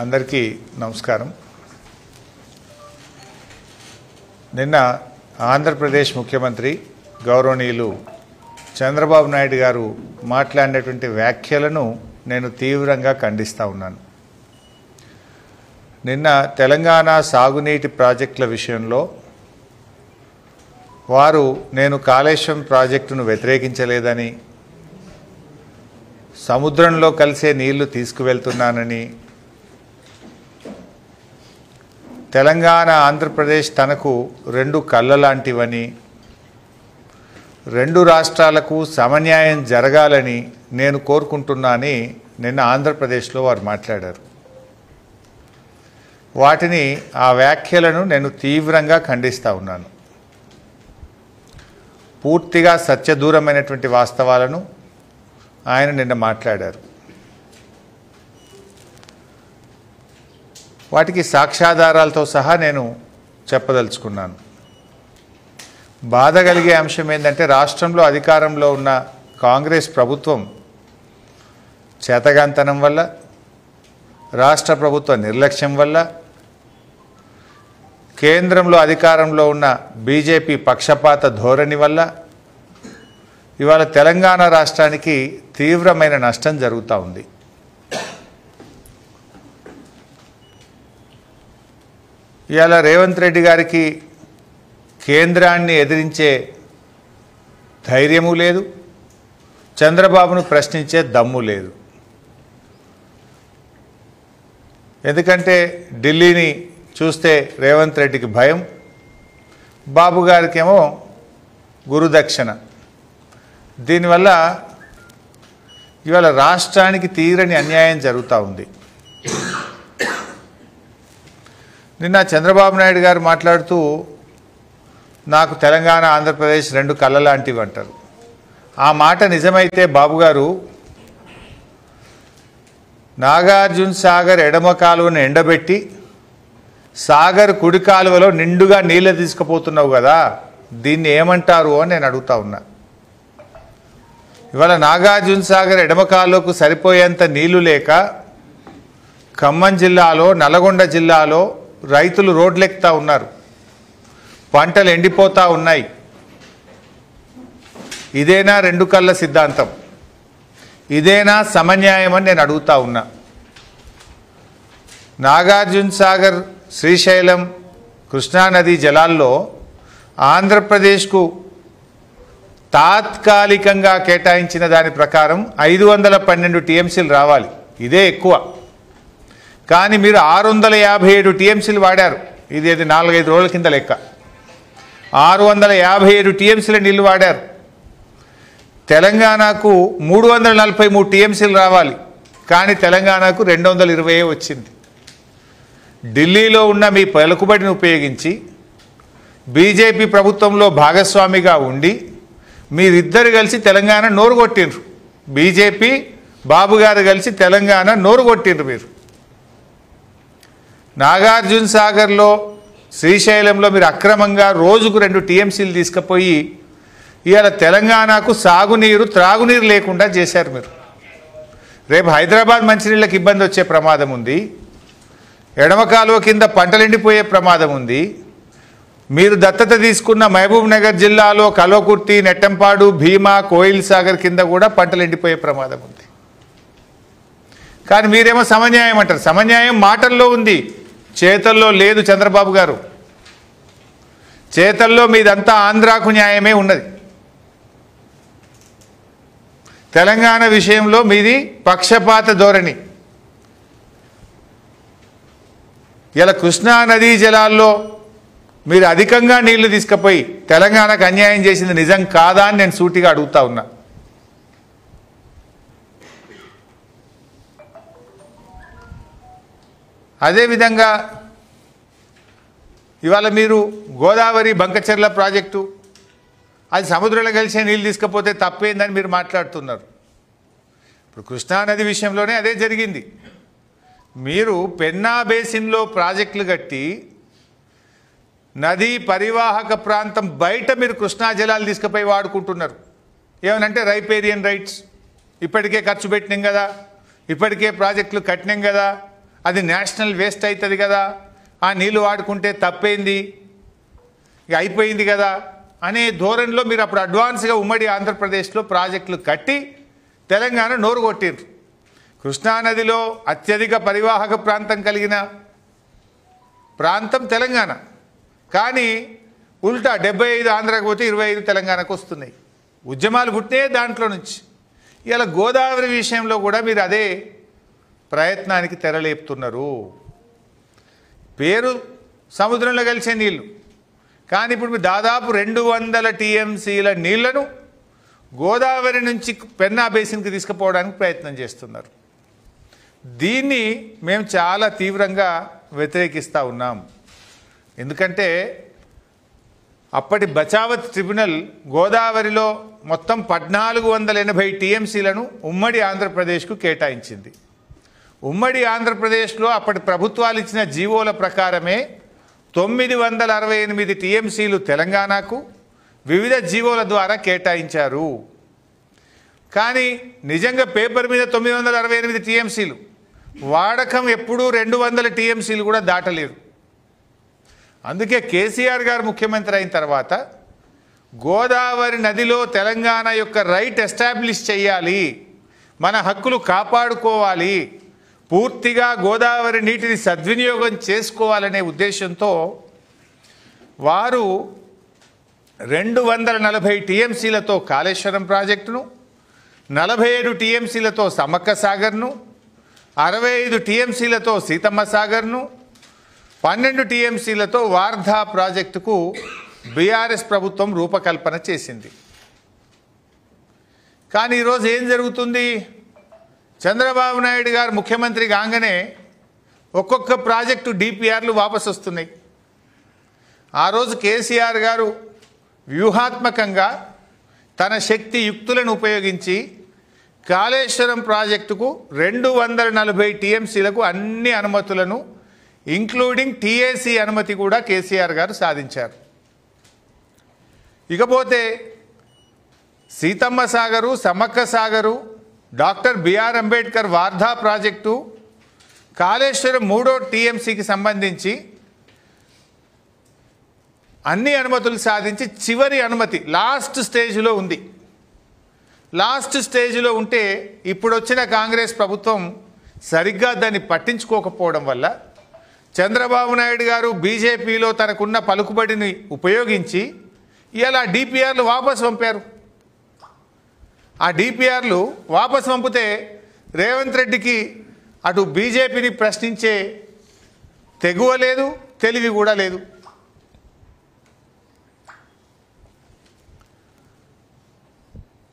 అందరికీ నమస్కారం. నిన్న ఆంధ్రప్రదేశ్ ముఖ్యమంత్రి గౌరవనీయులు చంద్రబాబు నాయుడు గారు మాట్లాడినటువంటి వ్యాఖ్యలను నేను తీవ్రంగా ఖండిస్తా ఉన్నాను. నిన్న తెలంగాణ సాగునీటి ప్రాజెక్టుల విషయంలో వారు నేను కాళేశ్వరం ప్రాజెక్టును వ్యతిరేకించలేదని, సముద్రంలో కలిసే నీళ్లు తీసుకువెళ్తున్నానని, తెలంగాణ ఆంధ్రప్రదేశ్ తనకు రెండు కళ్ళ లాంటివని, రెండు రాష్ట్రాలకు సమన్యాయం జరగాలని నేను కోరుకుంటున్నానని నిన్న ఆంధ్రప్రదేశ్లో వారు మాట్లాడారు. వాటిని ఆ వ్యాఖ్యలను నేను తీవ్రంగా ఖండిస్తూ ఉన్నాను. పూర్తిగా సత్యదూరమైనటువంటి వాస్తవాలను ఆయన నిన్న మాట్లాడారు. వాటికి సాక్ష్యాధారాలతో సహా నేను చెప్పదలుచుకున్నాను. బాధ కలిగే అంశం ఏంటంటే, రాష్ట్రంలో అధికారంలో ఉన్న కాంగ్రెస్ ప్రభుత్వం చేతగాంతనం వల్ల, రాష్ట్ర ప్రభుత్వ నిర్లక్ష్యం వల్ల, కేంద్రంలో అధికారంలో ఉన్న బీజేపీ పక్షపాత ధోరణి వల్ల ఇవాళ తెలంగాణ రాష్ట్రానికి తీవ్రమైన నష్టం జరుగుతూ ఉంది. ఇవాళ రేవంత్ రెడ్డి గారికి కేంద్రాన్ని ఎదిరించే ధైర్యము లేదు, చంద్రబాబును ప్రశ్నించే దమ్ము లేదు. ఎందుకంటే ఢిల్లీని చూస్తే రేవంత్ రెడ్డికి భయం, బాబు గారికేమో గురుదక్షిణ. దీనివల్ల ఇవాళ రాష్ట్రానికి తీరని అన్యాయం జరుగుతూ ఉంది. నిన్న చంద్రబాబు నాయుడు గారు మాట్లాడుతూ నాకు తెలంగాణ ఆంధ్రప్రదేశ్ రెండు కళ్ళ లాంటివి అంటారు. ఆ మాట నిజమైతే బాబు గారు, నాగార్జున సాగర్ ఎడమ కాలువను ఎండబెట్టి సాగర్ కుడి కాలువలో నిండుగా నీళ్ళు తీసుకుపోతున్నావు కదా, దీన్ని ఏమంటారు అని నేను అడుగుతా ఉన్నా. ఇవాళ నాగార్జున సాగర్ ఎడమ కాలువకు సరిపోయేంత నీళ్లు లేక ఖమ్మం జిల్లాలో, నల్గొండ జిల్లాలో రైతులు రోడ్లెక్కుతా ఉన్నారు, పంటలు ఎండిపోతూ ఉన్నాయి. ఇదేనా రెండు కళ్ళ సిద్ధాంతం? ఇదేనా సమన్యాయం అని నేను అడుగుతా ఉన్నా. నాగార్జున సాగర్, శ్రీశైలం, కృష్ణానదీ జలాల్లో ఆంధ్రప్రదేశ్కు తాత్కాలికంగా కేటాయించిన దాని ప్రకారం 512 టీఎంసీలు రావాలి. ఇదే ఎక్కువ. కానీ మీరు 657 టీఎంసీలు వాడారు. ఇది 4-5 రోజుల కింద లెక్క. 657 టీఎంసీల నీళ్లు వాడారు. తెలంగాణకు 343 టీఎంసీలు రావాలి, కానీ తెలంగాణకు 220 వచ్చింది. ఢిల్లీలో ఉన్న మీ పలుకుబడిని ఉపయోగించి బీజేపీ ప్రభుత్వంలో భాగస్వామిగా ఉండి మీరిద్దరు కలిసి తెలంగాణ నోరు కొట్టిండ్రు. బీజేపీ బాబు గారు కలిసి తెలంగాణ నోరు కొట్టిండ్రు. మీరు నాగార్జున సాగర్లో, శ్రీశైలంలో మీరు అక్రమంగా రోజుకు 2 టీఎంసీలు తీసుకుపోయి ఇవాళ తెలంగాణకు సాగునీరు, త్రాగునీరు లేకుండా చేశారు మీరు. రేపు హైదరాబాద్ మంచినీళ్ళకి ఇబ్బంది వచ్చే ప్రమాదం ఉంది. ఎడమ కాలువ కింద పంటలు ఎండిపోయే ప్రమాదం ఉంది. మీరు దత్తత తీసుకున్న మహబూబ్ నగర్ జిల్లాలో కల్వకుర్తి, నెట్టంపాడు, భీమా, కోయిల్ సాగర్ కింద కూడా పంటలు ఎండిపోయే ప్రమాదం ఉంది. కానీ మీరేమో సమన్యాయం అంటారు. సమన్యాయం మాటల్లో ఉంది, చేతల్లో లేదు. చంద్రబాబు గారు, చేతల్లో మీదంతా ఆంధ్రాకు న్యాయమే ఉన్నది. తెలంగాణ విషయంలో మీది పక్షపాత ధోరణి. ఇలా కృష్ణా నదీ జలాల్లో మీరు అధికంగా నీళ్లు తీసుకుపోయి తెలంగాణకు అన్యాయం చేసింది నిజం కాదా అని నేను సూటిగా అడుగుతా ఉన్నా. అదేవిధంగా ఇవాళ మీరు గోదావరి బంకచెర్ల ప్రాజెక్టు, అది సముద్రంలో కలిసే నీళ్ళు తీసుకపోతే తప్పేందని మీరు మాట్లాడుతున్నారు. ఇప్పుడు కృష్ణానది విషయంలోనే అదే జరిగింది. మీరు పెన్నా బేసిన్లో ప్రాజెక్టులు కట్టి నదీ పరివాహక ప్రాంతం బయట మీరు కృష్ణా జలాలు తీసుకుపోయి వాడుకుంటున్నారు. ఏమనంటే రైపేరియన్ రైట్స్, ఇప్పటికే ఖర్చు పెట్టినాం కదా, ఇప్పటికే ప్రాజెక్టులు కట్టినాం కదా, అది నేషనల్ వేస్ట్ అవుతుంది కదా, ఆ నీళ్లు వాడుకుంటే తప్పేంది, ఇక అయిపోయింది కదా అనే ధోరణిలో మీరు అప్పుడు అడ్వాన్స్గా ఉమ్మడి ఆంధ్రప్రదేశ్లో ప్రాజెక్టులు కట్టి తెలంగాణ నోరు కొట్టిండ్రు. కృష్ణానదిలో అత్యధిక పరివాహక ప్రాంతం కలిగిన ప్రాంతం తెలంగాణ, కానీ ఉల్టా 75 ఆంధ్రాకు పోతే 25 తెలంగాణకు వస్తున్నాయి. ఉద్యమాలు పుట్టే దాంట్లో నుంచి. ఇలా గోదావరి విషయంలో కూడా మీరు అదే ప్రయత్నానికి తెరలేపుతున్నారు. పేరు సముద్రంలో కలిసే నీళ్లు, కానీ ఇప్పుడు మీరు దాదాపు 200 టీఎంసీల నీళ్లను గోదావరి నుంచి పెన్నా బేసిన్కి తీసుకుపోవడానికి ప్రయత్నం చేస్తున్నారు. దీన్ని మేము చాలా తీవ్రంగా వ్యతిరేకిస్తూ ఉన్నాం. ఎందుకంటే అప్పటి బచావత్ ట్రిబ్యునల్ గోదావరిలో మొత్తం 1480 టీఎంసీలను ఉమ్మడి ఆంధ్రప్రదేశ్కు కేటాయించింది. ఉమ్మడి ఆంధ్రప్రదేశ్లో అప్పటి ప్రభుత్వాలు ఇచ్చిన జీవోల ప్రకారమే 968 టీఎంసీలు తెలంగాణకు వివిధ జీవోల ద్వారా కేటాయించారు. కానీ నిజంగా పేపర్ మీద 968 టీఎంసీలు, వాడకం ఎప్పుడూ 200 టీఎంసీలు కూడా దాటలేదు. అందుకే కేసీఆర్ గారు ముఖ్యమంత్రి అయిన తర్వాత గోదావరి నదిలో తెలంగాణ యొక్క రైట్ ఎస్టాబ్లిష్ చేయాలి, మన హక్కులు కాపాడుకోవాలి, పూర్తిగా గోదావరి నీటిని సద్వినియోగం చేసుకోవాలనే ఉద్దేశంతో వారు 240 టీఎంసీలతో కాళేశ్వరం ప్రాజెక్టును, 47 టీఎంసీలతో సమ్మక్క సాగర్ను, 65 టీఎంసీలతో సీతమ్మ సాగర్ను, 12 టీఎంసీలతో వార్ధా ప్రాజెక్టుకు బీఆర్ఎస్ ప్రభుత్వం రూపకల్పన చేసింది. కానీ ఈరోజు ఏం జరుగుతుంది? చంద్రబాబు నాయుడు గారు ముఖ్యమంత్రి కాగానే ఒక్కొక్క ప్రాజెక్టు డిపిఆర్లు వాపసు వస్తున్నాయి. ఆ రోజు కేసీఆర్ గారు వ్యూహాత్మకంగా తన శక్తి యుక్తులను ఉపయోగించి కాళేశ్వరం ప్రాజెక్టుకు 240 టీఎంసీలకు అన్ని అనుమతులను ఇంక్లూడింగ్ టీఏసీ అనుమతి కూడా కేసీఆర్ గారు సాధించారు. ఇకపోతే Seethamma Sagar, Sammakka Sagar, doctor BR Ambedkar Wardha project, Kaleshwaram 3వ టీఎంసీకి సంబంధించి అన్ని అనుమతులు సాధించి చివరి అనుమతి లాస్ట్ స్టేజ్లో ఉంది. లాస్ట్ స్టేజ్లో ఉంటే ఇప్పుడు వచ్చిన కాంగ్రెస్ ప్రభుత్వం సరిగ్గా దాన్ని పట్టించుకోకపోవడం వల్ల చంద్రబాబు నాయుడు గారు బీజేపీలో తనకున్న పలుకుబడిని ఉపయోగించి ఇలా డిపిఆర్లు వాపసు పంపారు. ఆ డిపిఆర్లు వాపసు పంపితే రేవంత్ రెడ్డికి అటు బీజేపీని ప్రశ్నించే తెగువ లేదు, తెలివి కూడా లేదు.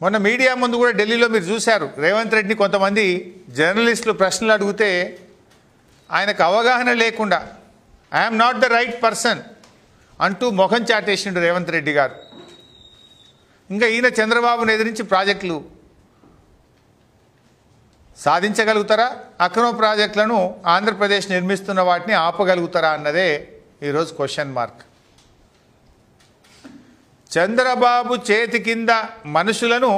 మొన్న మీడియా ముందు కూడా ఢిల్లీలో మీరు చూశారు, రేవంత్ రెడ్డిని కొంతమంది జర్నలిస్టులు ప్రశ్నలు అడిగితే ఆయనకు అవగాహన లేకుండా I'm not the right person అంటూ ముఖం చాటేసిండు రేవంత్ రెడ్డి గారు. ఇంకా ఈయన చంద్రబాబును ఎదిరించి ప్రాజెక్టులు సాధించగలుగుతారా? అక్రమ ప్రాజెక్టులను ఆంధ్రప్రదేశ్ నిర్మిస్తున్న వాటిని ఆపగలుగుతారా అన్నదే ఈరోజు క్వశ్చన్ మార్క్. చంద్రబాబు చేతి కింద మనుషులను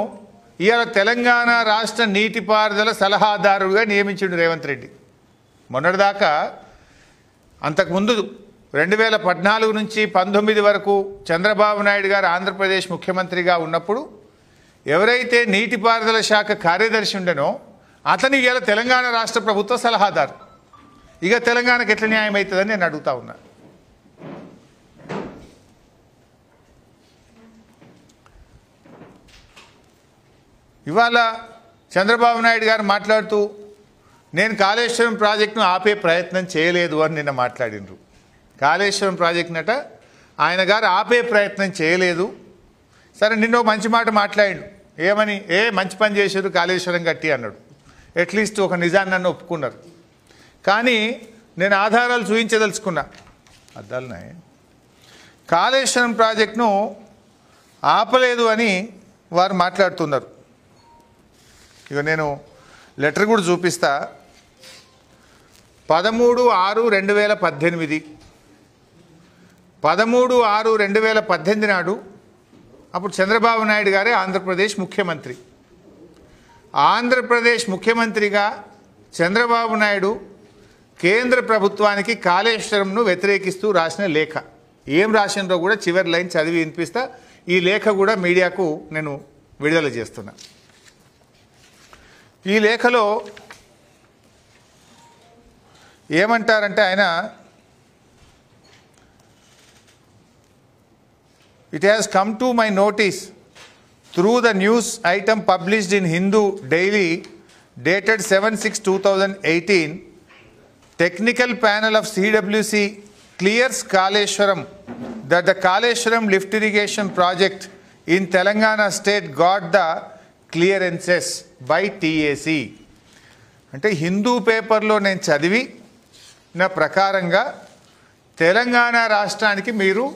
ఇవాళ తెలంగాణ రాష్ట్ర నీటిపారుదల సలహాదారుగా నియమించిండు రేవంత్ రెడ్డి. మొన్నటిదాకా అంతకుముందు 2014 నుంచి 19 వరకు చంద్రబాబు నాయుడు గారు ఆంధ్రప్రదేశ్ ముఖ్యమంత్రిగా ఉన్నప్పుడు ఎవరైతే నీటిపారుదల శాఖ కార్యదర్శి ఉండనో అతని ఇవాళ తెలంగాణ రాష్ట్ర ప్రభుత్వ సలహాదారు. ఇక తెలంగాణకు ఎట్లా న్యాయం అవుతుందని నేను అడుగుతా ఉన్నా. ఇవాళ చంద్రబాబు నాయుడు గారు మాట్లాడుతూ నేను కాళేశ్వరం ప్రాజెక్టును ఆపే ప్రయత్నం చేయలేదు అని నిన్న మాట్లాడినరు. కాళేశ్వరం ప్రాజెక్టునట ఆయన గారు ఆపే ప్రయత్నం చేయలేదు. సరే, నిన్న మంచి మాట మాట్లాడిండు. ఏమని? మంచి పని చేశారు కాళేశ్వరం కట్టి అన్నాడు. అట్లీస్ట్ ఒక నిజాన్ని నన్ను ఒప్పుకున్నారు. కానీ నేను ఆధారాలు చూపించదలుచుకున్నా. అద్దాలున్నాయి. కాళేశ్వరం ప్రాజెక్టును ఆపలేదు అని వారు మాట్లాడుతున్నారు. ఇక నేను లెటర్ కూడా చూపిస్తా. 13/6/2018 13/6/2018 నాడు అప్పుడు చంద్రబాబు నాయుడు గారే ఆంధ్రప్రదేశ్ ముఖ్యమంత్రి. ఆంధ్రప్రదేశ్ ముఖ్యమంత్రిగా చంద్రబాబు నాయుడు కేంద్ర ప్రభుత్వానికి కాళేశ్వరంను వ్యతిరేకిస్తూ రాసిన లేఖ. ఏం రాసినో కూడా చివరి లైన్ చదివి వినిపిస్తా. ఈ లేఖ కూడా మీడియాకు నేను విడుదల చేస్తున్నా. ఈ లేఖలో ఏమంటారంటే ఆయన, it has come to my notice through the news item published in Hindu Daily dated 7/6/2018, technical panel of CWC clears Kaleshwaram that the Kaleshwaram lift irrigation project in Telangana state got the clearances by TAC. అంటే హిందూ పేపర్లో నేను చదివి నా ప్రకారంగా తెలంగాణ రాష్ట్రానికి మీరు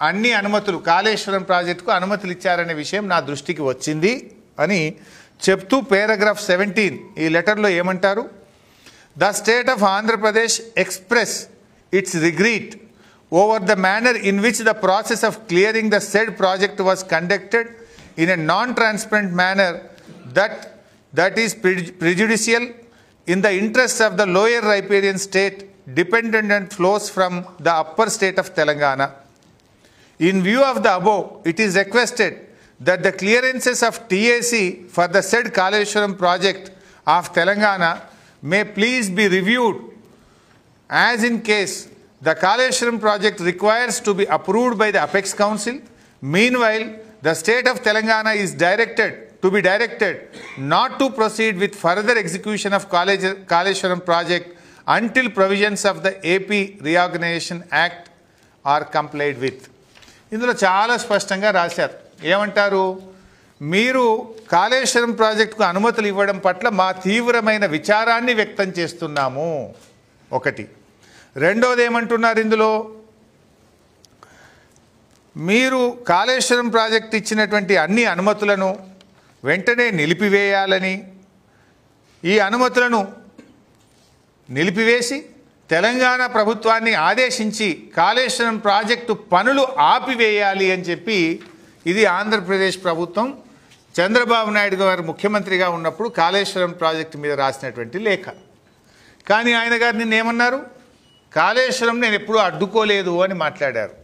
అన్ని అనుమతులు, కాళేశ్వరం ప్రాజెక్టుకు అనుమతులు ఇచ్చారనే విషయం నా దృష్టికి వచ్చింది అని చెప్తూ పారాగ్రాఫ్ 17 ఈ లెటర్లో ఏమంటారు? The state of Andhra Pradesh express it's regret over the manner in which the process of clearing the said project was conducted in a non-transparent manner that is prejudicial in the interests of the lower riparian state dependent and flows from the upper state of Telangana. In view of the above, it is requested that the clearances of TAC for the said Kaleshwaram project of Telangana may please be reviewed, as in case the Kaleshwaram project requires to be approved by the Apex Council. Meanwhile, the state of Telangana is directed not to proceed with further execution of Kaleshwaram project until provisions of the AP Reorganization Act are complied with. ఇందులో చాలా స్పష్టంగా రాశారు. ఏమంటారు? మీరు కాళేశ్వరం ప్రాజెక్టుకు అనుమతులు ఇవ్వడం పట్ల మా తీవ్రమైన విచారాన్ని వ్యక్తం చేస్తున్నాము. ఒకటి. రెండోది ఏమంటున్నారు ఇందులో? మీరు కాళేశ్వరం ప్రాజెక్ట్ ఇచ్చినటువంటి అన్ని అనుమతులను వెంటనే నిలిపివేయాలని, ఈ అనుమతులను నిలిపివేసి తెలంగాణ ప్రభుత్వాన్ని ఆదేశించి కాళేశ్వరం ప్రాజెక్టు పనులు ఆపివేయాలి అని చెప్పి, ఇది ఆంధ్రప్రదేశ్ ప్రభుత్వం చంద్రబాబు నాయుడు గారు ముఖ్యమంత్రిగా ఉన్నప్పుడు కాళేశ్వరం ప్రాజెక్టు మీద రాసినటువంటి లేఖ. కానీ ఆయన గారు నిన్న ఏమన్నారు? కాళేశ్వరం నేను ఎప్పుడూ అడ్డుకోలేదు అని మాట్లాడారు.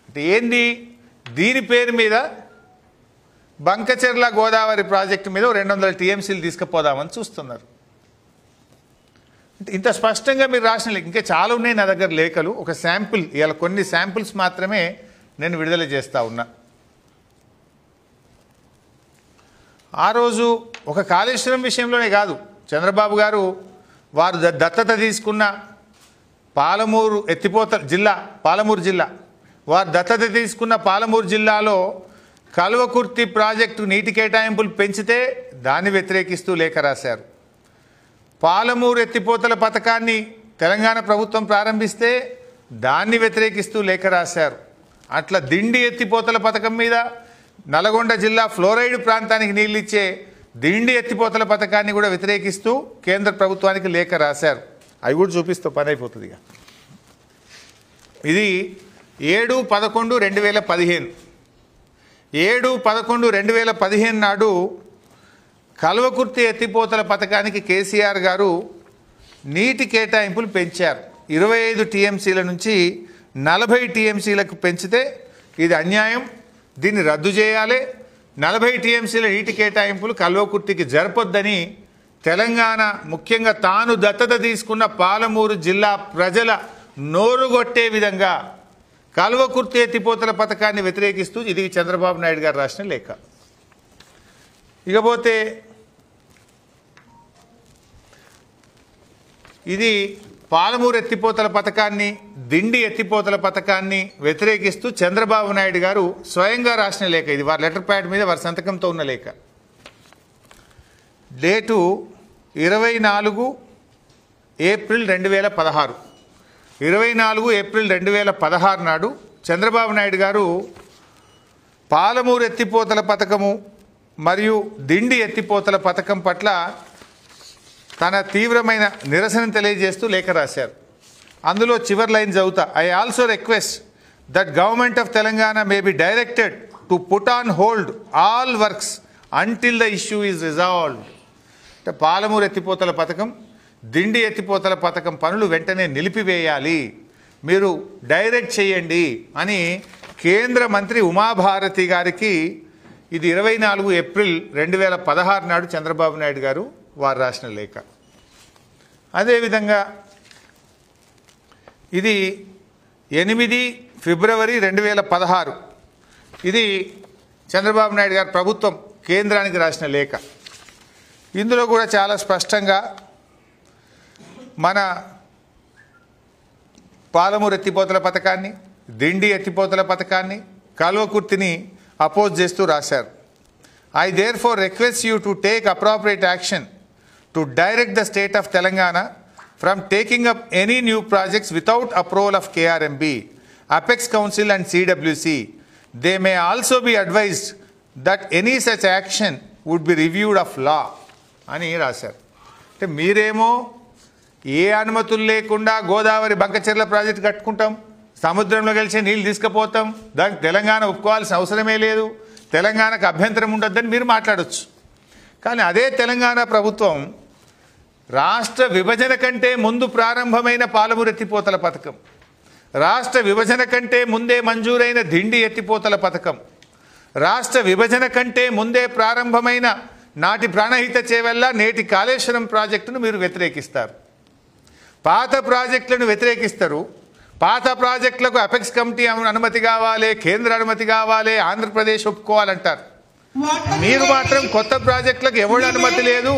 అంటే ఏంది? దీని పేరు మీద బంకచెర్ల గోదావరి ప్రాజెక్టు మీద 200 TMCలు తీసుకుపోదామని చూస్తున్నారు. ఇంత స్పష్టంగా మీరు రాసిన ఇంకా చాలా ఉన్నాయి నా దగ్గర లేఖలు. ఒక శాంపుల్, ఇవాళ కొన్ని శాంపుల్స్ మాత్రమే నేను విడుదల చేస్తూ ఉన్నా. ఆ రోజు ఒక కాళేశ్వరం విషయంలోనే కాదు, చంద్రబాబు గారు వారు దత్తత తీసుకున్న పాలమూరు జిల్లా వారు దత్తత తీసుకున్న పాలమూరు జిల్లాలో కల్వకుర్తి ప్రాజెక్టు నీటి కేటాయింపులు పెంచితే దాన్ని వ్యతిరేకిస్తూ లేఖ రాశారు. పాలమూరు ఎత్తిపోతల పథకాన్ని తెలంగాణ ప్రభుత్వం ప్రారంభిస్తే దాన్ని వ్యతిరేకిస్తూ లేఖ రాశారు. అట్లా దిండి ఎత్తిపోతల పథకం మీద నల్గొండ జిల్లా ఫ్లోరైడ్ ప్రాంతానికి నీళ్ళు ఇచ్చే దిండి ఎత్తిపోతల పథకాన్ని కూడా వ్యతిరేకిస్తూ కేంద్ర ప్రభుత్వానికి లేఖ రాశారు. అవి కూడా చూపిస్తూ పని అయిపోతుంది. ఇది 7/11/2015 7/11/2015 నాడు కల్వకుర్తి ఎత్తిపోతల పథకానికి కేసీఆర్ గారు నీటి కేటాయింపులు పెంచారు. 25 TMCల నుంచి 40 TMCలకు పెంచితే ఇది అన్యాయం, దీన్ని రద్దు చేయాలి, 40 TMCల నీటి కేటాయింపులు కల్వకుర్తికి జరపొద్దని తెలంగాణ, ముఖ్యంగా తాను దత్తత తీసుకున్న పాలమూరు జిల్లా ప్రజల నోరుగొట్టే విధంగా కల్వకుర్తి ఎత్తిపోతల పథకాన్ని వ్యతిరేకిస్తూ ఇది చంద్రబాబు నాయుడు గారు రాసిన లేఖ. ఇకపోతే ఇది పాలమూరు ఎత్తిపోతల పథకాన్ని, దిండి ఎత్తిపోతల పథకాన్ని వ్యతిరేకిస్తూ చంద్రబాబు నాయుడు గారు స్వయంగా రాసిన లేఖ. ఇది వారి లెటర్ ప్యాడ్ మీద వారి సంతకంతో ఉన్న లేఖ. Date 24 April 2016. 24 ఏప్రిల్ 2016 నాడు చంద్రబాబు నాయుడు గారు పాలమూరు ఎత్తిపోతల పథకము మరియు దిండి ఎత్తిపోతల పథకం పట్ల తన తీవ్రమైన నిరసన తెలియజేస్తూ లేఖ రాశారు. అందులో చివరి లైన్ చదువుతా. I also request that government of Telangana may be directed to put on hold all works until the issue is resolved. అంటే పాలమూరు ఎత్తిపోతల పథకం, దిండి ఎత్తిపోతల పథకం పనులు వెంటనే నిలిపివేయాలి, మీరు డైరెక్ట్ చేయండి అని కేంద్ర మంత్రి ఉమాభారతి గారికి ఇది 24 ఏప్రిల్ 2016 నాడు చంద్రబాబు నాయుడు గారు వారు రాసిన లేఖ. అదేవిధంగా ఇది 8 ఫిబ్రవరి 2016 ఇది చంద్రబాబు నాయుడు గారు ప్రభుత్వం కేంద్రానికి రాసిన లేఖ. ఇందులో కూడా చాలా స్పష్టంగా మన పాలమూరు ఎత్తిపోతల పథకాన్ని, దిండి ఎత్తిపోతల పథకాన్ని, కల్వకుర్తిని అపోజ్ చేస్తూ రాశారు. I therefore request you to take appropriate action to direct the state of Telangana from taking up any new projects without approval of KRMB, Apex Council and CWC. They may also be advised that any such action would be reviewed of law అని రాశారు. అంటే మీరేమో ఏ అనుమతులు లేకుండా Godavari Bankacherla project కట్టుకుంటాం, సముద్రంలో కలిసి నీళ్ళు తీసుకుపోతాం, దానికి తెలంగాణ ఒప్పుకోవాల్సిన అవసరమే లేదు, తెలంగాణకు అభ్యంతరం ఉండొద్దని మీరు మాట్లాడవచ్చు. కానీ అదే తెలంగాణ ప్రభుత్వం రాష్ట్ర విభజన కంటే ముందు ప్రారంభమైన పాలమూరు ఎత్తిపోతల పథకం, రాష్ట్ర విభజన కంటే ముందే మంజూరైన దిండి ఎత్తిపోతల పథకం, రాష్ట్ర విభజన కంటే ముందే ప్రారంభమైన నాటి ప్రాణహిత చేవెళ్ళ నేటి కాళేశ్వరం ప్రాజెక్టును మీరు వ్యతిరేకిస్తారు. పాత ప్రాజెక్టులను వ్యతిరేకిస్తారు. పాత ప్రాజెక్టులకు అపెక్స్ కమిటీ అనుమతి కావాలి, కేంద్ర అనుమతి కావాలి, ఆంధ్రప్రదేశ్ ఒప్పుకోవాలంటారు. మీరు మాత్రం కొత్త ప్రాజెక్టులకు ఎవరి అనుమతి లేదు,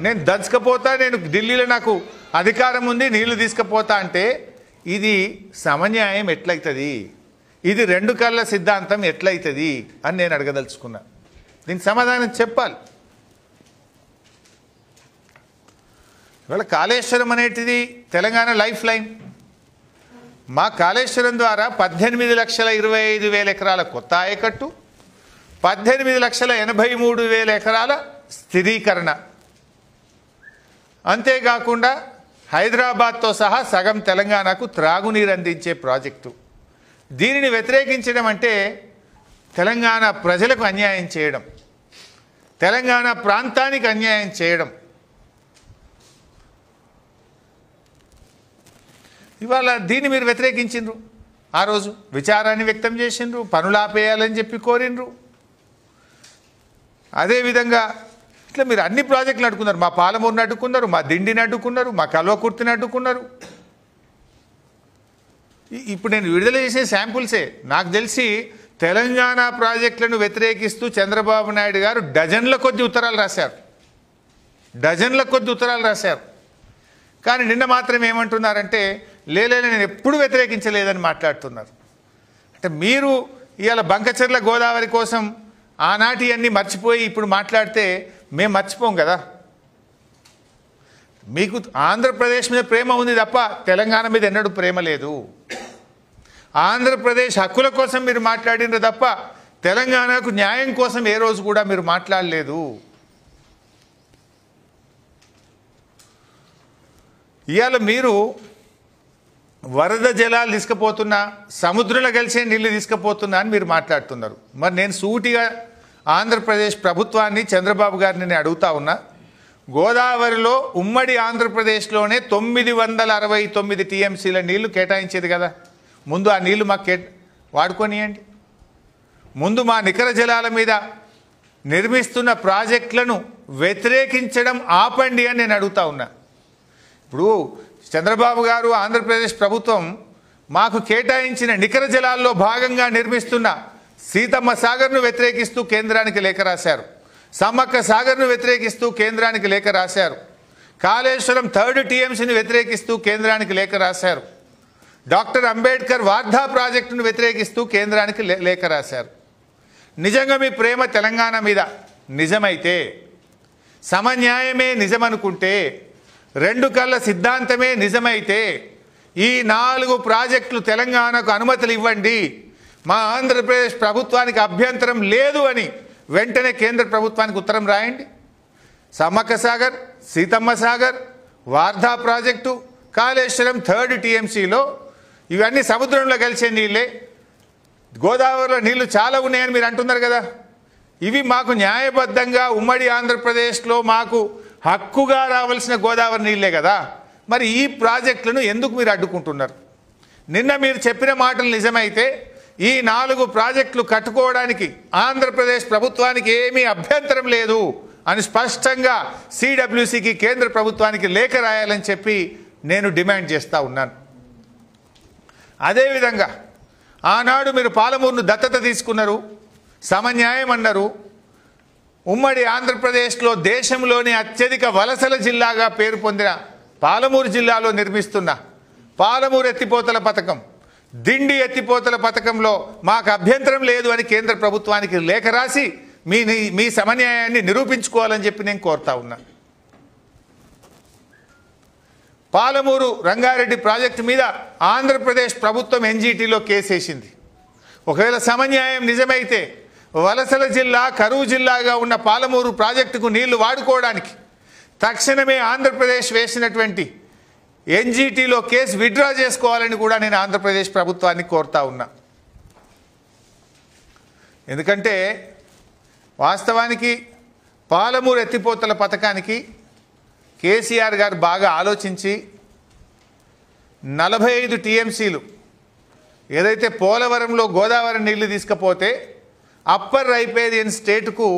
నేను దంచుకపోతా, నేను ఢిల్లీలో నాకు అధికారం ఉంది, నీళ్లు తీసుకుపోతా అంటే ఇది సమన్యాయం ఎట్లయితుంది? ఇది రెండు కళ్ళ సిద్ధాంతం ఎట్లయితుంది అని నేను అడగదలుచుకున్నా. దీనికి సమాధానం చెప్పాలి. ఇవాళ కాళేశ్వరం అనేటిది తెలంగాణ లైఫ్ లైన్. మా కాళేశ్వరం ద్వారా 18,25,000 ఎకరాల కొత్త ఆయకట్టు, 18,83,000 ఎకరాల స్థిరీకరణ, అంతేకాకుండా హైదరాబాద్తో సహా సగం తెలంగాణకు త్రాగునీరు అందించే ప్రాజెక్టు. దీనిని వ్యతిరేకించడం అంటే తెలంగాణ ప్రజలకు అన్యాయం చేయడం, తెలంగాణ ప్రాంతానికి అన్యాయం చేయడం. ఇవాళ దీన్ని మీరు వ్యతిరేకించిండ్రు. ఆ రోజు విచారాన్ని వ్యక్తం చేసిండ్రు, పనులు ఆపేయాలని చెప్పి కోరిండ్రు. అదేవిధంగా ఇట్లా మీరు అన్ని ప్రాజెక్టులు అడ్డుకున్నారు. మా పాలమూరుని అడ్డుకున్నారు, మా దిండిని అడ్డుకున్నారు, మా కల్వకుర్తిని అడ్డుకున్నారు. ఇప్పుడు నేను విడుదల చేసే శాంపుల్సే. నాకు తెలిసి తెలంగాణ ప్రాజెక్టులను వ్యతిరేకిస్తూ చంద్రబాబు నాయుడు గారు డజన్ల కొద్ది ఉత్తరాలు రాశారు, డజన్ల కొద్ది ఉత్తరాలు రాశారు. కానీ నిన్న మాత్రం ఏమంటున్నారంటే లేలే నేను ఎప్పుడు వ్యతిరేకించలేదని మాట్లాడుతున్నారు. అంటే మీరు ఇవాళ బంకచెర్ల గోదావరి కోసం ఆనాటి అన్నీ మర్చిపోయి ఇప్పుడు మాట్లాడితే మేము మర్చిపోం కదా. మీకు ఆంధ్రప్రదేశ్ మీద ప్రేమ ఉంది తప్ప తెలంగాణ మీద ఎన్నడూ ప్రేమ లేదు. ఆంధ్రప్రదేశ్ హక్కుల కోసం మీరు మాట్లాడినారు తప్ప తెలంగాణకు న్యాయం కోసం ఏ రోజు కూడా మీరు మాట్లాడలేదు. ఇవాళ మీరు వరద జలాలు తీసుకుపోతున్నా, సముద్రంలో కలిసే నీళ్ళు తీసుకుపోతున్నా అని మీరు మాట్లాడుతున్నారు. మరి నేను సూటిగా ఆంధ్రప్రదేశ్ ప్రభుత్వాన్ని, చంద్రబాబు గారిని అడుగుతా ఉన్నా, గోదావరిలో ఉమ్మడి ఆంధ్రప్రదేశ్లోనే 969 టీఎంసీల నీళ్లు కేటాయించేది కదా. ముందు ఆ నీళ్లు మాకు వాడుకొనియండి. ముందు మా నికర జలాల మీద నిర్మిస్తున్న ప్రాజెక్టులను వ్యతిరేకించడం ఆపండి అని నేను అడుగుతా ఉన్నా. ఇప్పుడు చంద్రబాబు గారు, ఆంధ్రప్రదేశ్ ప్రభుత్వం మాకు కేటాయించిన నికర జలాల్లో భాగంగా నిర్మిస్తున్న సీతమ్మ సాగర్ను వ్యతిరేకిస్తూ కేంద్రానికి లేఖ రాశారు, సమ్మక్క సాగర్ను వ్యతిరేకిస్తూ కేంద్రానికి లేఖ రాశారు, కాళేశ్వరం 3rd టీఎంసీని వ్యతిరేకిస్తూ కేంద్రానికి లేఖ రాశారు, డాక్టర్ అంబేద్కర్ వార్ధా ప్రాజెక్టును వ్యతిరేకిస్తూ కేంద్రానికి లేఖ రాశారు. నిజంగా మీ ప్రేమ తెలంగాణ మీద నిజమైతే, సమన్యాయమే నిజమనుకుంటే, రెండు కళ్ళ సిద్ధాంతమే నిజమైతే ఈ 4 ప్రాజెక్టులు తెలంగాణకు అనుమతులు ఇవ్వండి, మా ఆంధ్రప్రదేశ్ ప్రభుత్వానికి అభ్యంతరం లేదు అని వెంటనే కేంద్ర ప్రభుత్వానికి ఉత్తరం రాయండి. సమ్మక్క సాగర్, సీతమ్మ సాగర్, వార్ధా ప్రాజెక్టు, కాళేశ్వరం 3rd టీఎంసీలో ఇవన్నీ సముద్రంలో కలిసే నీళ్ళే. గోదావరిలో నీళ్లు చాలా ఉన్నాయని మీరు అంటున్నారు కదా. ఇవి మాకు న్యాయబద్ధంగా ఉమ్మడి ఆంధ్రప్రదేశ్లో మాకు హక్కుగా రావాల్సిన గోదావరి నీళ్ళే కదా. మరి ఈ ప్రాజెక్టులను ఎందుకు మీరు అడ్డుకుంటున్నారు? నిన్న మీరు చెప్పిన మాటలు నిజమైతే ఈ 4 ప్రాజెక్టులు కట్టుకోవడానికి ఆంధ్రప్రదేశ్ ప్రభుత్వానికి ఏమీ అభ్యంతరం లేదు అని స్పష్టంగా సిడబ్ల్యూసికి కేంద్ర ప్రభుత్వానికి లేఖ రాయాలని చెప్పి నేను డిమాండ్ చేస్తూ ఉన్నాను. అదేవిధంగా ఆనాడు మీరు పాలమూరును దత్తత తీసుకున్నారు, సమన్యాయం అన్నారు. ఉమ్మడి ఆంధ్రప్రదేశ్లో దేశంలోని అత్యధిక వలసల జిల్లాగా పేరు పొందిన పాలమూరు జిల్లాలో నిర్మిస్తున్న పాలమూరు ఎత్తిపోతల పథకం, దిండి ఎత్తిపోతల పథకంలో మాకు అభ్యంతరం లేదు అని కేంద్ర ప్రభుత్వానికి లేఖ రాసి మీ సమన్యాయాన్ని నిరూపించుకోవాలని చెప్పి నేను కోరుతా ఉన్నా. పాలమూరు రంగారెడ్డి ప్రాజెక్టు మీద ఆంధ్రప్రదేశ్ ప్రభుత్వం ఎన్జీటీలో కేసేసింది. ఒకవేళ సమన్యాయం నిజమైతే వలసల జిల్లా, కరువు జిల్లాగా ఉన్న పాలమూరు ప్రాజెక్టుకు నీళ్లు వాడుకోవడానికి తక్షణమే ఆంధ్రప్రదేశ్ వేసినటువంటి ఎన్జీటీలో కేసు విత్డ్రా చేసుకోవాలని కూడా నేను ఆంధ్రప్రదేశ్ ప్రభుత్వాన్ని కోరుతా ఉన్నా. ఎందుకంటే వాస్తవానికి పాలమూరు ఎత్తిపోతల పథకానికి కేసీఆర్ గారు బాగా ఆలోచించి 45 టీఎంసీలు ఏదైతే పోలవరంలో గోదావరి నీళ్లు తీసుకపోతే అప్పర్ రైపేరియన్ స్టేట్కు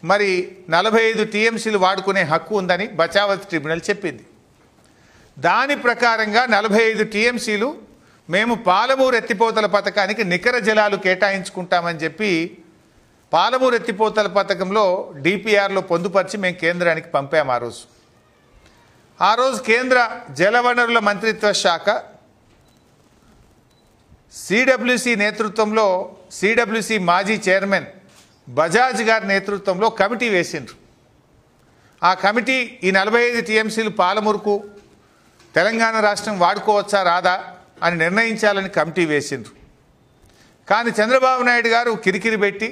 మరి 45 టీఎంసీలు వాడుకునే హక్కు ఉందని బచావత్ ట్రిబ్యునల్ చెప్పింది. దాని ప్రకారంగా 45 టీఎంసీలు మేము పాలమూరు ఎత్తిపోతల పథకానికి నికర జలాలు కేటాయించుకుంటామని చెప్పి పాలమూరు ఎత్తిపోతల పథకంలో డిపిఆర్లో పొందుపరిచి మేము కేంద్రానికి పంపాము. ఆ రోజు కేంద్ర జలవనరుల మంత్రిత్వ శాఖ సిడబ్ల్యూసి నేతృత్వంలో సిడబ్ల్యూసి మాజీ చైర్మన్ బజాజ్ గారి నేతృత్వంలో కమిటీ వేసిండ్రు. ఆ కమిటీ ఈ 45 టీఎంసీలు పాలమూరుకు తెలంగాణ రాష్ట్రం వాడుకోవచ్చా రాదా అని నిర్ణయించాలని కమిటీ వేసిండ్రు. కానీ చంద్రబాబు నాయుడు గారు కిరికిరి పెట్టి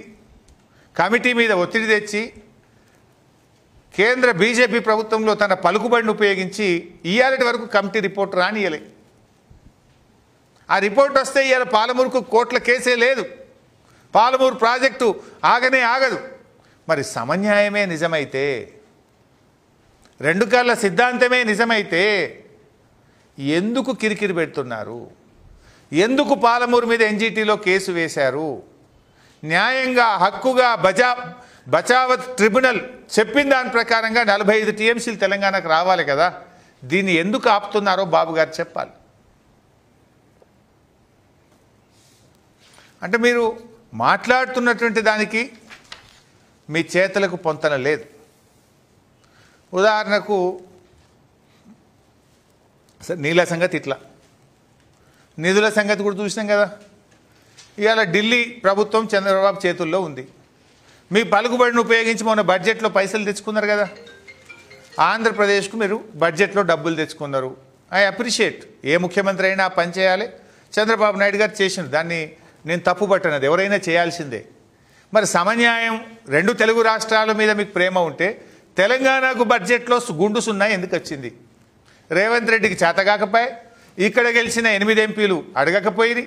కమిటీ మీద ఒత్తిడి తెచ్చి కేంద్ర బీజేపీ ప్రభుత్వంలో తన పలుకుబడిని ఉపయోగించి ఇయ్యాలటి వరకు కమిటీ రిపోర్ట్ రానియలే. ఆ రిపోర్ట్ వస్తే ఇవాళ పాలమూరుకు కోట్ల కేసే లేదు, పాలమూరు ప్రాజెక్టు ఆగనే ఆగదు. మరి సమన్యాయమే నిజమైతే, 2 కళ్ళ సిద్ధాంతమే నిజమైతే ఎందుకు కిరికిరి పెడుతున్నారు? ఎందుకు పాలమూరు మీద ఎన్జీటీలో కేసు వేశారు? న్యాయంగా హక్కుగా బచావత్ ట్రిబ్యునల్ చెప్పిన దాని ప్రకారంగా 45 టీఎంసీలు తెలంగాణకు రావాలి కదా. దీన్ని ఎందుకు ఆపుతున్నారో బాబు గారు చెప్పాలి. అంటే మీరు మాట్లాడుతున్నటువంటి దానికి మీ చేతులకు పొంతన లేదు. ఉదాహరణకు నీళ్ళ సంగతి ఇట్లా, నిధుల సంగతి కూడా చూసినాం కదా. ఇవాళ ఢిల్లీ ప్రభుత్వం చంద్రబాబు చేతుల్లో ఉంది. మీ పలుకుబడిని ఉపయోగించి మొన్న బడ్జెట్లో పైసలు తెచ్చుకున్నారు కదా. ఆంధ్రప్రదేశ్కు మీరు బడ్జెట్లో డబ్బులు తెచ్చుకున్నారు. I appreciate. ఏ ముఖ్యమంత్రి అయినా పని చేయాలి. చంద్రబాబు నాయుడు గారు చేసిండు, దాన్ని నేను తప్పు పట్టనది, ఎవరైనా చేయాల్సిందే. మరి సమన్యాయం 2 తెలుగు రాష్ట్రాల మీద మీకు ప్రేమ ఉంటే తెలంగాణకు బడ్జెట్లో గుండు సున్నా ఎందుకు వచ్చింది? రేవంత్ రెడ్డికి చేతగాకపోయి ఇక్కడ గెలిచిన 8 ఎంపీలు అడగకపోయి,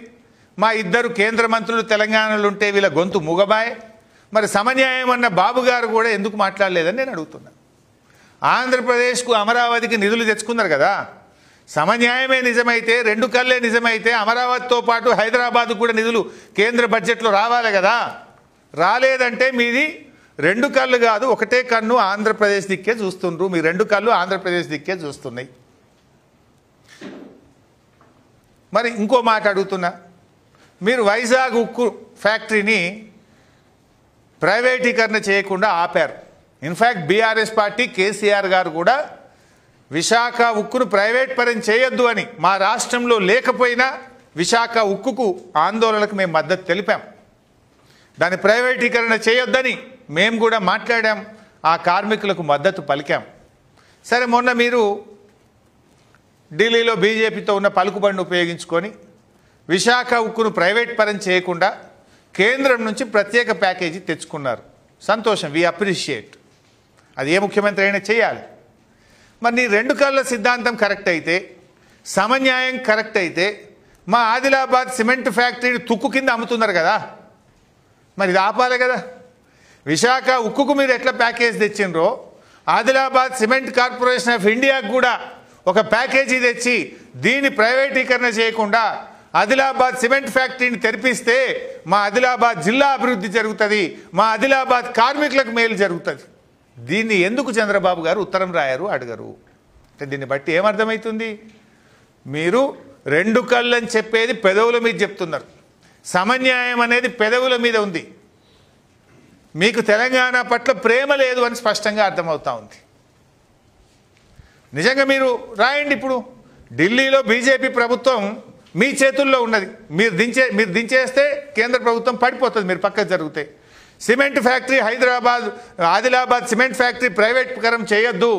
మా 2 కేంద్ర మంత్రులు తెలంగాణలో ఉంటే వీళ్ళ గొంతు మూగబాయ్. మరి సమన్యాయం అన్న బాబు గారు కూడా ఎందుకు మాట్లాడలేదని నేను అడుగుతున్నా. ఆంధ్రప్రదేశ్కు అమరావతికి నిధులు తెచ్చుకున్నారు కదా. సమన్యాయమే నిజమైతే, 2 కళ్ళే నిజమైతే అమరావతితో పాటు హైదరాబాద్కు కూడా నిధులు కేంద్ర బడ్జెట్లో రావాలి కదా. రాలేదంటే మీది 2 కళ్ళు కాదు, ఒకటే కన్ను ఆంధ్రప్రదేశ్ దిక్కే చూస్తుండ్రు. మీ 2 కళ్ళు ఆంధ్రప్రదేశ్ దిక్కే చూస్తున్నాయి. మరి ఇంకో మాట అడుగుతున్నా, మీరు వైజాగ్ ఉక్కు ఫ్యాక్టరీని ప్రైవేటీకరణ చేయకుండా ఆపారు. ఇన్ఫ్యాక్ట్ బీఆర్ఎస్ పార్టీ కేసీఆర్ గారు కూడా విశాఖ ఉక్కును ప్రైవేట్ పరం చేయొద్దు అని, మా రాష్ట్రంలో లేకపోయినా విశాఖ ఉక్కుకు ఆందోళనకు మేము మద్దతు తెలిపాం. దాన్ని ప్రైవేటీకరణ చేయొద్దని మేము కూడా మాట్లాడాం, ఆ కార్మికులకు మద్దతు పలికాం. సరే, మొన్న మీరు ఢిల్లీలో బీజేపీతో ఉన్న పలుకుబడిని ఉపయోగించుకొని విశాఖ ఉక్కును ప్రైవేట్ పరం చేయకుండా కేంద్రం నుంచి ప్రత్యేక ప్యాకేజీ తెచ్చుకున్నారు. సంతోషం, వి అప్రిషియేట్. అది ఏ ముఖ్యమంత్రి అయినా చేయాలి. మరి నీ 2 కళ్ళ సిద్ధాంతం కరెక్ట్ అయితే, సమన్యాయం కరెక్ట్ అయితే, మా ఆదిలాబాద్ సిమెంట్ ఫ్యాక్టరీని తుక్కు కింద అమ్ముతున్నారు కదా, మరి ఇది ఆపాలి కదా. విశాఖ ఉక్కుకు మీరు ఎట్లా ప్యాకేజ్ తెచ్చిండ్రో ఆదిలాబాద్ సిమెంట్ కార్పొరేషన్ ఆఫ్ ఇండియాకు కూడా ఒక ప్యాకేజీ తెచ్చి దీన్ని ప్రైవేటీకరణ చేయకుండా ఆదిలాబాద్ సిమెంట్ ఫ్యాక్టరీని తెరిపిస్తే మా ఆదిలాబాద్ జిల్లా అభివృద్ధి జరుగుతుంది, మా ఆదిలాబాద్ కార్మికులకు మేలు జరుగుతుంది. దీన్ని ఎందుకు చంద్రబాబు గారు ఉత్తరం రాయరు, అడగరు? అంటే దీన్ని బట్టి ఏమర్థమవుతుంది? మీరు రెండు కళ్ళని చెప్పేది పెదవుల మీద చెప్తున్నారు, సమన్యాయం అనేది పెదవుల మీద ఉంది. మీకు తెలంగాణ పట్ల ప్రేమ లేదు అని స్పష్టంగా అర్థమవుతా ఉంది. నిజంగా మీరు రాయండి. ఇప్పుడు ఢిల్లీలో బీజేపీ ప్రభుత్వం మీ చేతుల్లో ఉన్నది. మీరు దించేస్తే కేంద్ర ప్రభుత్వం పడిపోతుంది, మీరు పక్కకు జరిగితే. Cement factory Adilabad cement factory ప్రైవేటీకరణ చేయొద్దు,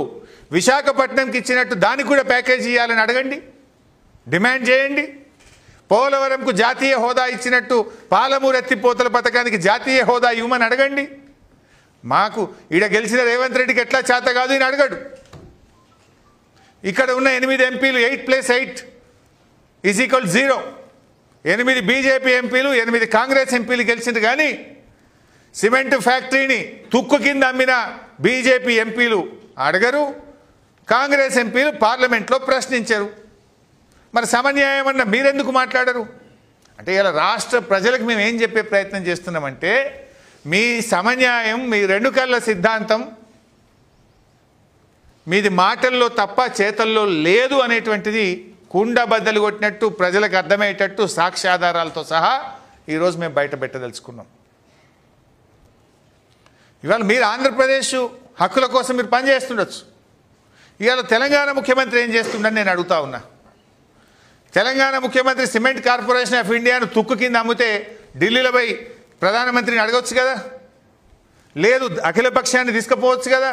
విశాఖపట్నంకి ఇచ్చినట్టు దానికి కూడా ప్యాకేజీ ఇవ్వాలని అడగండి, డిమాండ్ చేయండి. పోలవరంకు జాతీయ హోదా ఇచ్చినట్టు పాలమూరు ఎత్తిపోతల పథకానికి జాతీయ హోదా ఇవ్వమని అడగండి. మాకు ఈడ గెలిచిన రేవంత్ రెడ్డికి ఎట్లా చేత కాదు ఈయన అడగడు. ఇక్కడ ఉన్న 8 ఎంపీలు 8+8 = 0. 8 బీజేపీ ఎంపీలు 8 కాంగ్రెస్ ఎంపీలు గెలిచింది. కానీ సిమెంట్ ఫ్యాక్టరీని తుక్కు కింద అమ్మిన బీజేపీ ఎంపీలు అడగరు, కాంగ్రెస్ ఎంపీలు పార్లమెంట్లో ప్రశ్నించరు. మరి సమన్యాయం అన్న మీరెందుకు మాట్లాడరు? అంటే ఇలా రాష్ట్ర ప్రజలకు మేము ఏం చెప్పే ప్రయత్నం చేస్తున్నామంటే, మీ సమన్యాయం, మీ రెండు కళ్ళ సిద్ధాంతం మీది మాటల్లో తప్ప చేతల్లో లేదు అనేటువంటిది కుండ బద్దలు కొట్టినట్టు ప్రజలకు అర్థమయ్యేటట్టు సాక్ష్యాధారాలతో సహా ఈరోజు మేము బయట పెట్టదలుచుకున్నాం. ఇవాళ మీరు ఆంధ్రప్రదేశ్ హక్కుల కోసం మీరు పనిచేస్తుండొచ్చు. ఇవాళ తెలంగాణ ముఖ్యమంత్రి ఏం చేస్తుండని నేను అడుగుతా ఉన్నా. తెలంగాణ ముఖ్యమంత్రి సిమెంట్ కార్పొరేషన్ ఆఫ్ ఇండియాను తుక్కు కింద అమ్మితే ఢిల్లీలో పోయి ప్రధానమంత్రిని అడగవచ్చు కదా, లేదు అఖిల పక్షాన్ని తీసుకుపోవచ్చు కదా,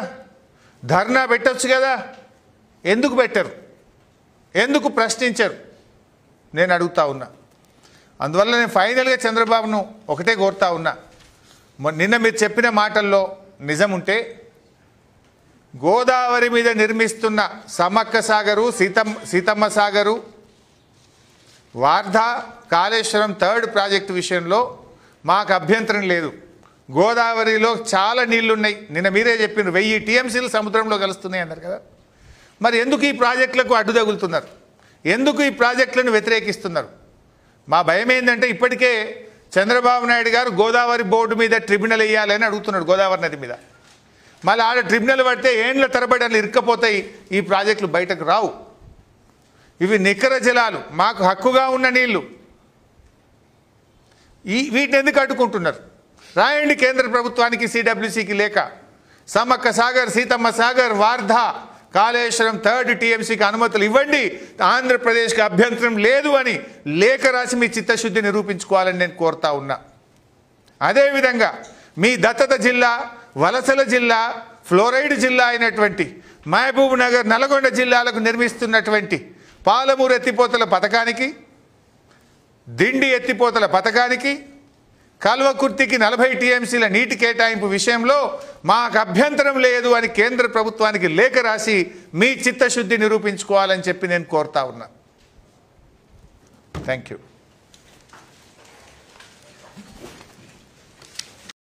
ధర్నా పెట్టవచ్చు కదా. ఎందుకు పెట్టరు? ఎందుకు ప్రశ్నించరు? నేను అడుగుతా ఉన్నా. అందువల్ల నేను ఫైనల్గా చంద్రబాబును ఒకటే కోరుతా ఉన్నా, నిన్న మీరు చెప్పిన మాటల్లో నిజం ఉంటే గోదావరి మీద నిర్మిస్తున్న సమ్మక్క సాగరు, సీతమ్మ సాగరు, వార్ధా, కాళేశ్వరం 3rd ప్రాజెక్టు విషయంలో మాకు అభ్యంతరం లేదు. గోదావరిలో చాలా నీళ్లున్నాయి. నిన్న మీరే చెప్పిన 1000 టీఎంసీలు సముద్రంలో కలుస్తున్నాయి అన్నారు కదా. మరి ఎందుకు ఈ ప్రాజెక్టులకు అడ్డు తగులుతున్నారు? ఎందుకు ఈ ప్రాజెక్టులను వ్యతిరేకిస్తున్నారు? మా భయం ఏంటంటే ఇప్పటికే చంద్రబాబు నాయుడు గారు గోదావరి బోర్డు మీద ట్రిబ్యునల్ వేయాలని అడుగుతున్నాడు, గోదావరి నది మీద. మళ్ళీ ఆడ ట్రిబ్యునల్ పడితే ఏండ్ల తరబడి అలా ఇరుక్కపోతాయి, ఈ ప్రాజెక్టులు బయటకు రావు. ఇవి నికర జలాలు, మాకు హక్కుగా ఉన్న నీళ్లు. వీటిని ఎందుకు అడ్డుకుంటున్నారు? రాయండి కేంద్ర ప్రభుత్వానికి, సిడబ్ల్యూసీకి లేక. సమ్మక్క సాగర్, సీతమ్మ సాగర్, వార్ధా, కాళేశ్వరం 3rd టీఎంసీకి అనుమతులు ఇవ్వండి, ఆంధ్రప్రదేశ్కి అభ్యంతరం లేదు అని లేఖ రాసి మీ చిత్తశుద్ధి నిరూపించుకోవాలని నేను కోరుతా ఉన్నా. అదేవిధంగా మీ దత్తత జిల్లా, వలసల జిల్లా, ఫ్లోరైడ్ జిల్లా అయినటువంటి మహబూబ్ నగర్, నల్గొండ జిల్లాలకు నిర్మిస్తున్నటువంటి పాలమూరు ఎత్తిపోతల పథకానికి, దిండి ఎత్తిపోతల పథకానికి, కల్వకుర్తికి 40 టీఎంసీల నీటి కేటాయింపు విషయంలో మాకు అభ్యంతరం లేదు అని కేంద్ర ప్రభుత్వానికి లేఖ రాసి మీ చిత్తశుద్ధి నిరూపించుకోవాలని చెప్పి నేను కోరుతా ఉన్నా. Thank you.